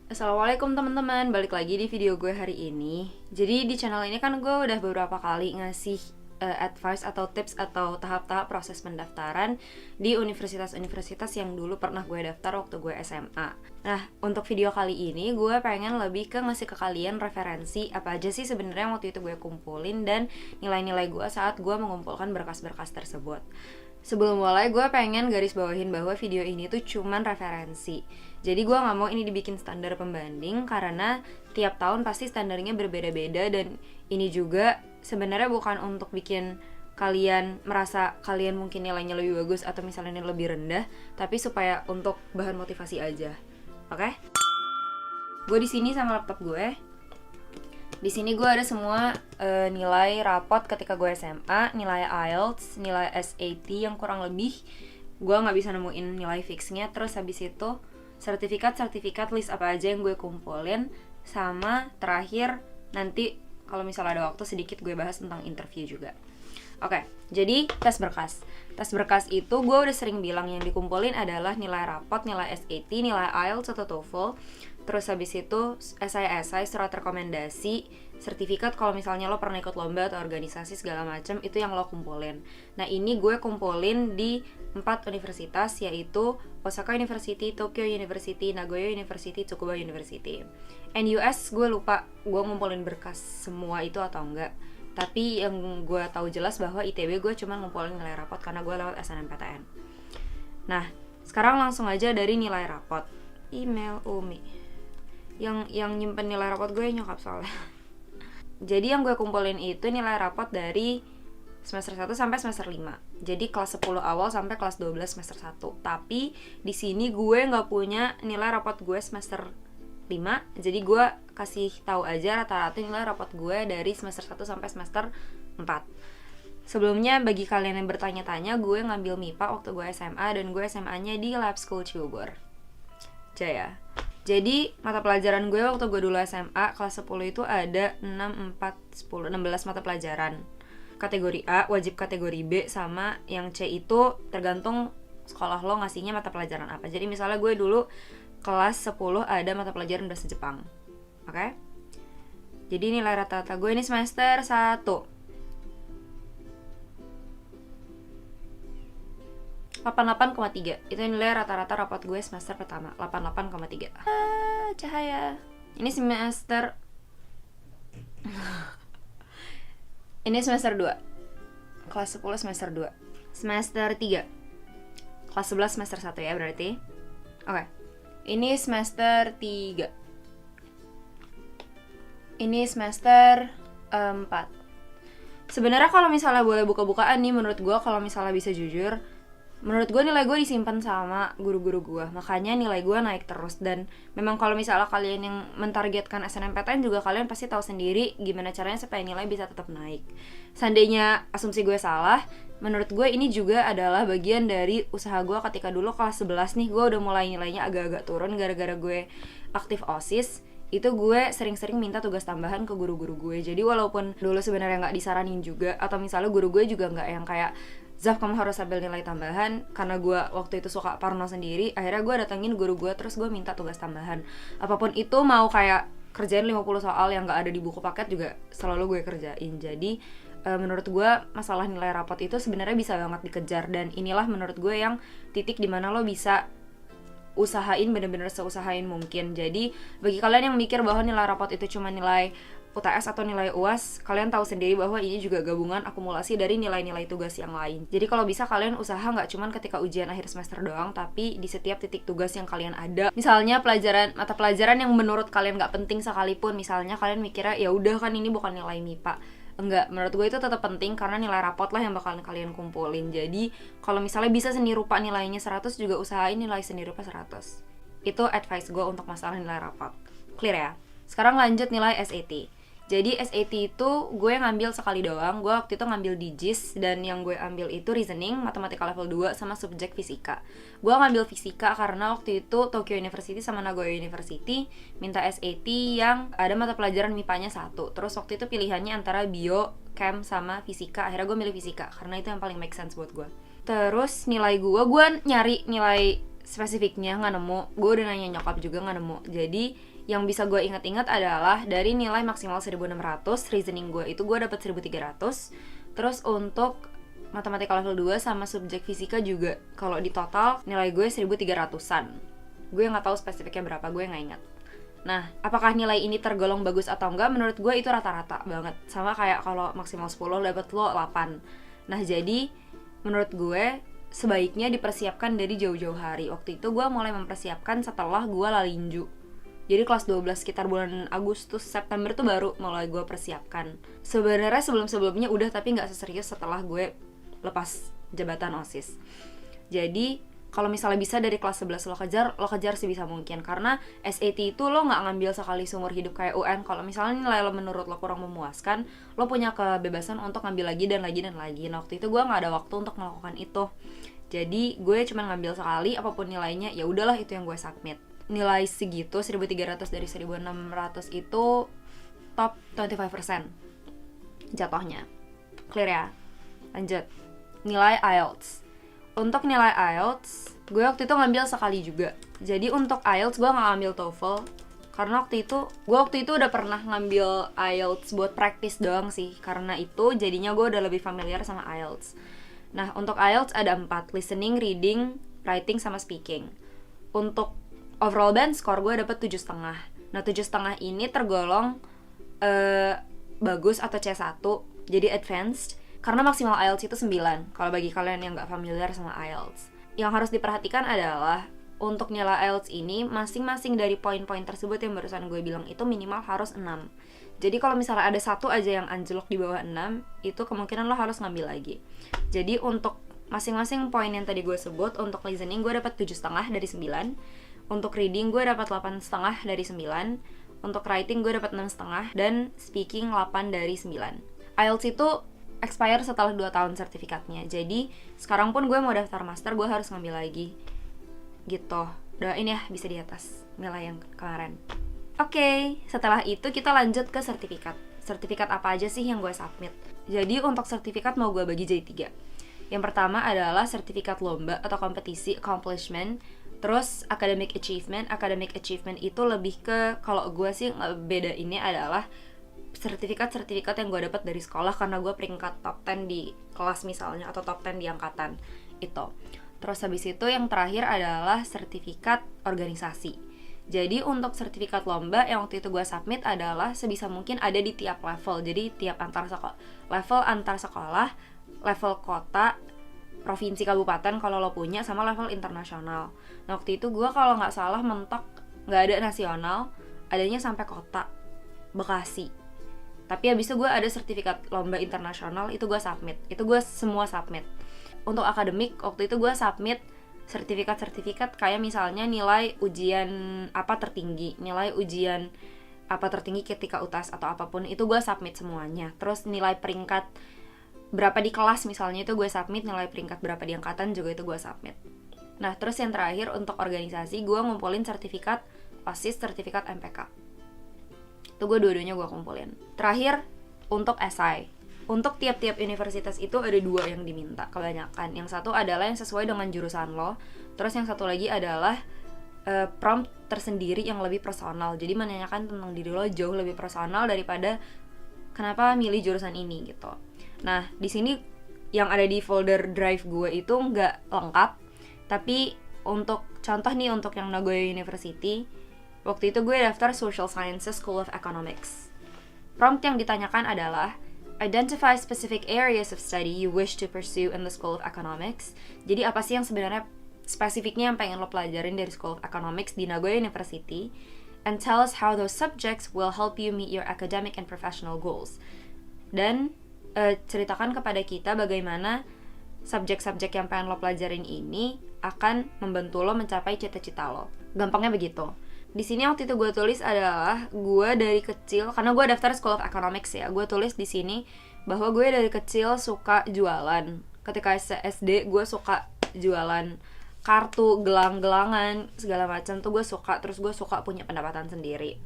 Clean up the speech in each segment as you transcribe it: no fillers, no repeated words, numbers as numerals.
Assalamualaikum teman-teman, balik lagi di video gue hari ini. Jadi di channel ini kan gue udah beberapa kali ngasih advice atau tips atau tahap-tahap proses pendaftaran di universitas-universitas yang dulu pernah gue daftar waktu gue SMA. Nah, untuk video kali ini gue pengen lebih ke ngasih ke kalian referensi apa aja sih sebenarnya waktu itu gue kumpulin dan nilai-nilai gue saat gue mengumpulkan berkas-berkas tersebut. Sebelum mulai, gue pengen garis bawahin bahwa video ini tuh cuman referensi. Jadi gue gak mau ini dibikin standar pembanding karena tiap tahun pasti standarnya berbeda-beda. Dan ini juga sebenarnya bukan untuk bikin kalian merasa kalian mungkin nilainya lebih bagus atau misalnya lebih rendah, tapi supaya untuk bahan motivasi aja. Oke? Gue di sini sama laptop gue. Di sini gue ada semua nilai rapot ketika gue SMA, nilai IELTS, nilai SAT yang kurang lebih gue nggak bisa nemuin nilai fixnya. Terus habis itu sertifikat list apa aja yang gue kumpulin, sama terakhir nanti kalau misalnya ada waktu sedikit gue bahas tentang interview juga. Oke, jadi tes berkas. Tes berkas itu gue udah sering bilang yang dikumpulin adalah nilai rapot, nilai SAT, nilai IELTS atau TOEFL. Terus habis itu esai-esai, surat rekomendasi, sertifikat kalau misalnya lo pernah ikut lomba atau organisasi segala macam, itu yang lo kumpulin. Nah, ini gue kumpulin di 4 universitas, yaitu Osaka University, Tokyo University, Nagoya University, Tsukuba University. US gue lupa gue ngumpulin berkas semua itu atau enggak. Tapi yang gue tahu jelas bahwa ITB gue cuma ngumpulin nilai rapot karena gue lewat SNMPTN. Nah, sekarang langsung aja dari nilai rapot. Email Umi. Yang nyimpen nilai rapot gue nyokap soalnya. Jadi yang gue kumpulin itu nilai rapot dari semester 1 sampai semester 5. Jadi kelas 10 awal sampai kelas 12 semester 1. Tapi di sini gue nggak punya nilai rapot gue semester 5. Jadi gue kasih tahu aja rata-rata nilai rapot gue dari semester 1 sampai semester 4. Sebelumnya bagi kalian yang bertanya-tanya, gue ngambil MIPA waktu gue SMA dan gue SMA-nya di Lab School Cibubur. Jaya. Jadi mata pelajaran gue waktu gue dulu SMA kelas 10 itu ada 6, 4, 10, 16 mata pelajaran. Kategori A, wajib kategori B, sama yang C itu tergantung sekolah lo ngasihnya mata pelajaran apa. Jadi misalnya gue dulu kelas 10 ada mata pelajaran bahasa Jepang. Oke? Jadi nilai rata-rata gue ini semester 1 88,3. Itu nilai rata-rata rapot gue semester pertama, 88,3. Cahaya. Ini semester ini semester 2. Kelas 10 semester 2. Semester 3. Kelas 11 semester 1 ya berarti. Oke. Ini semester 3. Ini semester 4. Sebenarnya kalau misalnya boleh buka-bukaan nih, menurut gue kalau misalnya bisa jujur, menurut gue nilai gue disimpan sama guru-guru gue, makanya nilai gue naik terus. Dan memang kalau misalnya kalian yang mentargetkan SNMPTN juga kalian pasti tahu sendiri gimana caranya supaya nilai bisa tetap naik. Seandainya asumsi gue salah, menurut gue ini juga adalah bagian dari usaha gue ketika dulu kelas 11 nih, gue udah mulai nilainya agak-agak turun gara-gara gue aktif OSIS. Itu gue sering-sering minta tugas tambahan ke guru-guru gue. Jadi walaupun dulu sebenarnya nggak disaranin juga, atau misalnya guru gue juga nggak yang kayak Zaf kamu harus ambil nilai tambahan, karena gue waktu itu suka parno sendiri, akhirnya gue datengin guru gue terus gue minta tugas tambahan. Apapun itu, mau kayak kerjain 50 soal yang gak ada di buku paket juga selalu gue kerjain. Jadi menurut gue masalah nilai rapot itu sebenarnya bisa banget dikejar. Dan inilah menurut gue yang titik dimana lo bisa usahain bener-bener seusahain mungkin. Jadi bagi kalian yang mikir bahwa nilai rapot itu cuma nilai UTS atau nilai UAS, kalian tahu sendiri bahwa ini juga gabungan akumulasi dari nilai-nilai tugas yang lain. Jadi kalau bisa kalian usaha nggak cuma ketika ujian akhir semester doang, tapi di setiap titik tugas yang kalian ada. Misalnya mata pelajaran yang menurut kalian nggak penting sekalipun, misalnya kalian mikirnya ya udah kan ini bukan nilai MIPA. Enggak, menurut gue itu tetap penting karena nilai rapot lah yang bakalan kalian kumpulin. Jadi kalau misalnya bisa seni rupa nilainya 100, juga usahain nilai seni rupa 100. Itu advice gue untuk masalah nilai rapot. Clear ya? Sekarang lanjut nilai SAT. Jadi SAT itu gue ngambil sekali doang. Gue waktu itu ngambil di JIS, dan yang gue ambil itu reasoning, matematika level 2, sama subjek fisika. Gue ngambil fisika karena waktu itu Tokyo University sama Nagoya University minta SAT yang ada mata pelajaran MIPA-nya 1. Terus waktu itu pilihannya antara bio, chem, sama fisika. Akhirnya gue milih fisika karena itu yang paling make sense buat gue. Terus nilai gue nyari nilai spesifiknya nggak nemu. Gue udah nanya nyokap juga nggak nemu. Jadi yang bisa gue ingat-ingat adalah dari nilai maksimal 1600, reasoning gue itu gue dapat 1300. Terus untuk matematika level 2 sama subjek fisika juga, kalau di total nilai gue 1300-an. Gue nggak tahu spesifiknya berapa, gue nggak ingat. Nah, apakah nilai ini tergolong bagus atau enggak? Menurut gue itu rata-rata banget. Sama kayak kalau maksimal 10 dapat lo 8. Nah, jadi menurut gue sebaiknya dipersiapkan dari jauh-jauh hari. Waktu itu gue mulai mempersiapkan setelah gue lalinju. Jadi kelas 12 sekitar bulan Agustus, September tuh baru mulai gue persiapkan. Sebenarnya sebelum-sebelumnya udah, tapi nggak seserius setelah gue lepas jabatan OSIS. Jadi kalau misalnya bisa dari kelas 11 lo kejar sebisa mungkin, karena SAT itu lo nggak ngambil sekali seumur hidup kayak UN. Kalau misalnya nilai lo menurut lo kurang memuaskan, lo punya kebebasan untuk ngambil lagi dan lagi dan lagi. Nah, waktu itu gue nggak ada waktu untuk melakukan itu, jadi gue cuma ngambil sekali, apapun nilainya ya udahlah itu yang gue submit. Nilai segitu 1300 dari 1600 itu top 25% jatuhnya. Clear ya? Lanjut, nilai IELTS. Untuk nilai IELTS, gue waktu itu ngambil sekali juga. Jadi untuk IELTS gue gak ngambil TOEFL, karena waktu itu udah pernah ngambil IELTS buat practice doang sih. Karena itu jadinya gue udah lebih familiar sama IELTS. Nah, untuk IELTS ada 4, listening, reading, writing, sama speaking. Untuk overall band score gue dapet 7,5. Nah, 7,5 ini tergolong bagus atau C1, jadi advanced. Karena maksimal IELTS itu 9, kalau bagi kalian yang gak familiar sama IELTS. Yang harus diperhatikan adalah untuk nilai IELTS ini, masing-masing dari poin-poin tersebut yang barusan gue bilang itu minimal harus 6. Jadi kalau misalnya ada satu aja yang anjlok di bawah 6, itu kemungkinan lo harus ngambil lagi. Jadi untuk masing-masing poin yang tadi gue sebut, untuk listening gue dapat 7,5 dari 9, untuk reading gue dapat 8,5 dari 9, untuk writing gue dapat 6,5, dan speaking 8 dari 9. IELTS itu expire setelah 2 tahun sertifikatnya. Jadi sekarang pun gue mau daftar master, gue harus ngambil lagi gitu. Doain ya bisa di atas nilai yang kemarin. Oke, setelah itu kita lanjut ke sertifikat. Sertifikat apa aja sih yang gue submit? Jadi untuk sertifikat mau gue bagi jadi 3. Yang pertama adalah sertifikat lomba atau kompetisi, accomplishment. Terus academic achievement. Academic achievement itu lebih ke, kalau gue sih beda ini adalah sertifikat yang gue dapat dari sekolah karena gue peringkat top 10 di kelas misalnya, atau top 10 di angkatan itu. Terus habis itu yang terakhir adalah sertifikat organisasi. Jadi untuk sertifikat lomba yang waktu itu gue submit adalah sebisa mungkin ada di tiap level. Jadi tiap level antar sekolah, level kota, provinsi, kabupaten kalau lo punya, sama level internasional. Nah waktu itu gue kalau nggak salah mentok nggak ada nasional, adanya sampai kota Bekasi. Tapi habis itu gue ada sertifikat lomba internasional, itu gue submit. Itu gue semua submit. Untuk akademik, waktu itu gue submit sertifikat kayak misalnya nilai ujian apa tertinggi, nilai ujian apa tertinggi ketika UTAS atau apapun, itu gue submit semuanya. Terus nilai peringkat berapa di kelas misalnya itu gue submit, nilai peringkat berapa di angkatan juga itu gue submit. Nah terus yang terakhir untuk organisasi, gue ngumpulin sertifikat OSIS, sertifikat MPK. Itu gue dua-duanya gue kumpulin. Terakhir untuk esai. Untuk tiap-tiap universitas itu ada 2 yang diminta kebanyakan. Yang satu adalah yang sesuai dengan jurusan lo. Terus yang satu lagi adalah prompt tersendiri yang lebih personal. Jadi menanyakan tentang diri lo jauh lebih personal daripada kenapa milih jurusan ini gitu. Nah di sini yang ada di folder drive gue itu nggak lengkap. Tapi untuk contoh nih, untuk yang Nagoya University, waktu itu gue daftar Social Sciences School of Economics. Prompt yang ditanyakan adalah identify specific areas of study you wish to pursue in the School of Economics. Jadi apa sih yang sebenarnya spesifiknya yang pengen lo pelajarin dari School of Economics di Nagoya University, and tell us how those subjects will help you meet your academic and professional goals. Dan ceritakan kepada kita bagaimana subjek-subjek yang pengen lo pelajarin ini akan membantu lo mencapai cita-cita lo. Gampangnya begitu. Di sini waktu itu gue tulis adalah gue dari kecil, karena gue daftar School of Economics ya, gue tulis di sini bahwa gue dari kecil suka jualan. Ketika SD gue suka jualan kartu, gelang-gelangan, segala macam tuh gue suka. Terus gue suka punya pendapatan sendiri.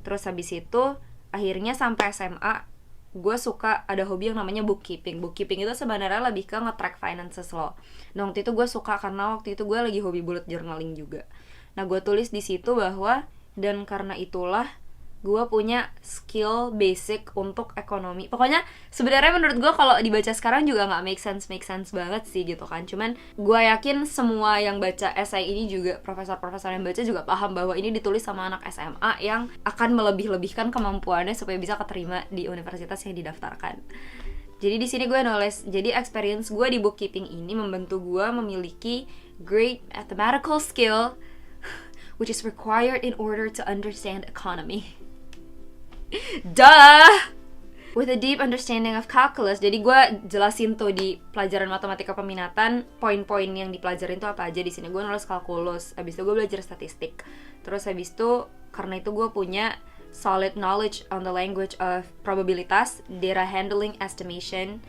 Terus habis itu akhirnya sampai SMA gue suka, ada hobi yang namanya bookkeeping. Bookkeeping itu sebenarnya lebih ke nge-track finances lo. Nah waktu itu gue suka karena waktu itu gue lagi hobi bullet journaling juga. Nah gue tulis di situ bahwa dan karena itulah gue punya skill basic untuk ekonomi. Pokoknya sebenarnya menurut gue kalau dibaca sekarang juga nggak make sense banget sih gitu kan. Cuman gue yakin semua yang baca esai ini juga, profesor-profesor yang baca juga paham bahwa ini ditulis sama anak SMA yang akan melebih-lebihkan kemampuannya supaya bisa keterima di universitas yang didaftarkan. Jadi di sini gue nulis, jadi experience gue di bookkeeping ini membantu gue memiliki great mathematical skill which is required in order to understand economy. Duh! With a deep understanding of calculus. Jadi gue jelasin tuh di pelajaran matematika peminatan poin-poin yang dipelajarin tuh apa aja. Di sini gue nulis kalkulus, habis itu gue belajar statistik. Terus habis itu karena itu gue punya solid knowledge on the language of probabilitas, data handling, estimation,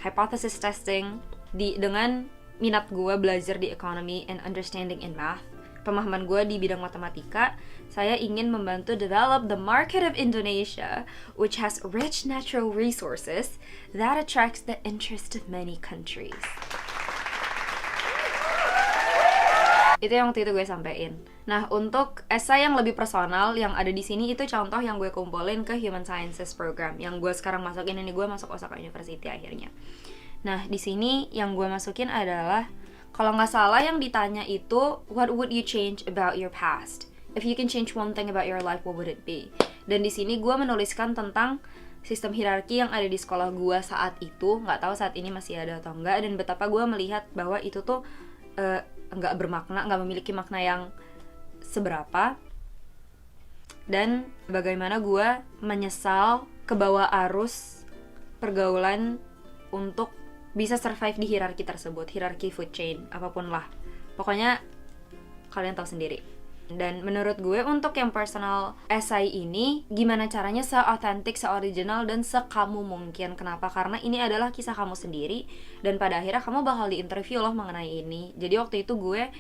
hypothesis testing. Dengan minat gue belajar di economy and understanding in math, pemahaman gue di bidang matematika, saya ingin membantu develop the market of Indonesia, which has rich natural resources that attracts the interest of many countries. Itu yang waktu itu gue sampein. Nah, untuk esai yang lebih personal yang ada di sini itu contoh yang gue kumpulin ke Human Sciences program yang gue sekarang masukin. Ini gue masuk Osaka University akhirnya. Nah, di sini yang gue masukin adalah, kalau nggak salah yang ditanya itu, what would you change about your past? If you can change one thing about your life, what would it be? Dan di sini gue menuliskan tentang sistem hierarki yang ada di sekolah gue saat itu. Nggak tahu saat ini masih ada atau enggak. Dan betapa gue melihat bahwa itu tuh nggak bermakna, nggak memiliki makna yang seberapa. Dan bagaimana gue menyesal ke bawah arus pergaulan untuk bisa survive di hierarki tersebut, hierarki food chain, apapun lah. Pokoknya kalian tahu sendiri. Dan menurut gue untuk yang personal essay ini, gimana caranya se-authentic, se-original, dan se-kamu mungkin. Kenapa? Karena ini adalah kisah kamu sendiri, dan pada akhirnya kamu bakal di-interview loh mengenai ini. Jadi waktu itu gue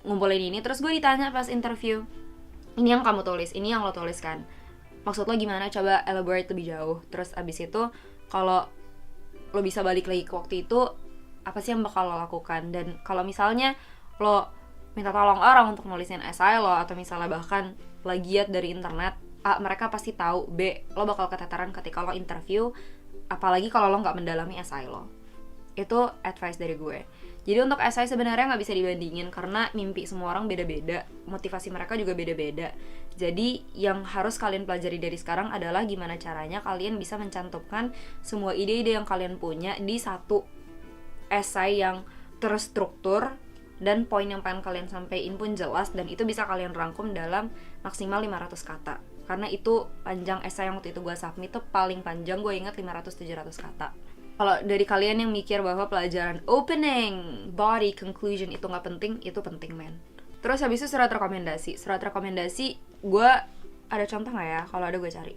ngumpulin ini, terus gue ditanya pas interview, ini yang kamu tulis, ini yang lo tuliskan, maksud lo gimana? Coba elaborate lebih jauh. Terus abis itu, kalau lo bisa balik lagi ke waktu itu, apa sih yang bakal lo lakukan? Dan kalau misalnya lo minta tolong orang untuk nulisin esai lo, atau misalnya bahkan plagiat dari internet, A, mereka pasti tahu, B, lo bakal keteteran ketika lo interview, apalagi kalau lo nggak mendalami esai lo. Itu advice dari gue. Jadi untuk esai sebenarnya nggak bisa dibandingin, karena mimpi semua orang beda-beda, motivasi mereka juga beda-beda. Jadi yang harus kalian pelajari dari sekarang adalah gimana caranya kalian bisa mencantumkan semua ide-ide yang kalian punya di satu esai yang terstruktur, dan poin yang pengen kalian sampaikan pun jelas, dan itu bisa kalian rangkum dalam maksimal 500 kata. Karena itu panjang esai yang waktu itu gue submit tuh paling panjang, gue ingat 500-700 kata. Kalau dari kalian yang mikir bahwa pelajaran opening, body, conclusion itu nggak penting, itu penting, men. Terus habis itu surat rekomendasi gue ada contoh nggak ya? Kalau ada gue cari.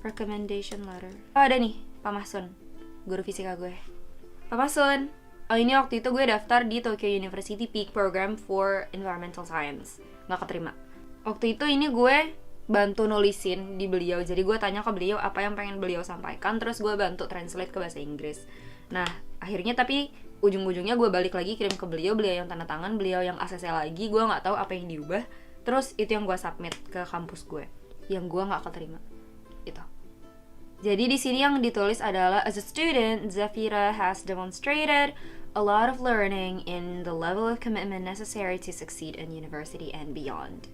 Recommendation letter. Oh ada nih, Pak Masun, guru fisika gue. Pak Masun, oh ini waktu itu gue daftar di Tokyo University Peak Program for Environmental Science, nggak keterima. Waktu itu ini gue bantu nulisin di beliau, jadi gue tanya ke beliau apa yang pengen beliau sampaikan, terus gue bantu translate ke bahasa Inggris. Nah akhirnya tapi ujung-ujungnya gue balik lagi kirim ke beliau yang tanda tangan, beliau yang ACC lagi, gue nggak tahu apa yang diubah. Terus itu yang gue submit ke kampus gue, yang gue nggak keterima itu. Jadi di sini yang ditulis adalah, as a student, Zafira has demonstrated a lot of learning in the level of commitment necessary to succeed in university and beyond.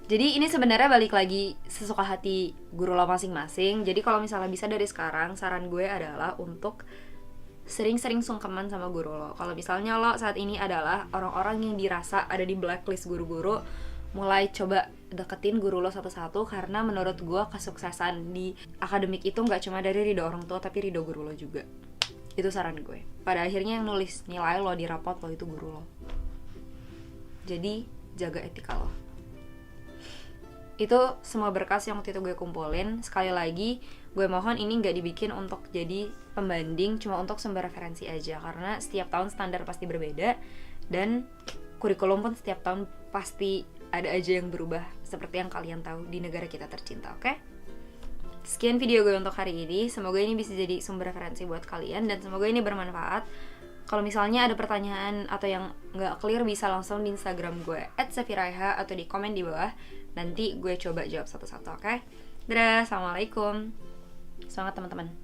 Jadi ini sebenarnya balik lagi sesuka hati guru lo masing-masing. Jadi kalau misalnya bisa dari sekarang, saran gue adalah untuk sering-sering sungkeman sama guru lo. Kalau misalnya lo saat ini adalah orang-orang yang dirasa ada di blacklist guru-guru, mulai coba deketin guru lo satu-satu, karena menurut gue kesuksesan di akademik itu nggak cuma dari ridho orang tua, tapi ridho guru lo juga. Itu saran gue. Pada akhirnya yang nulis nilai lo di rapot lo itu guru lo. Jadi jaga etika lo. Itu semua berkas yang waktu itu gue kumpulin. Sekali lagi gue mohon ini gak dibikin untuk jadi pembanding, cuma untuk sumber referensi aja, karena setiap tahun standar pasti berbeda, dan kurikulum pun setiap tahun pasti ada aja yang berubah, seperti yang kalian tahu di negara kita tercinta. Oke? Sekian video gue untuk hari ini. Semoga ini bisa jadi sumber referensi buat kalian, dan semoga ini bermanfaat. Kalau misalnya ada pertanyaan atau yang nggak clear, bisa langsung di Instagram gue @safiraiha atau di komen di bawah. Nanti gue coba jawab satu-satu, oke? Dadah, assalamualaikum. Semangat teman-teman.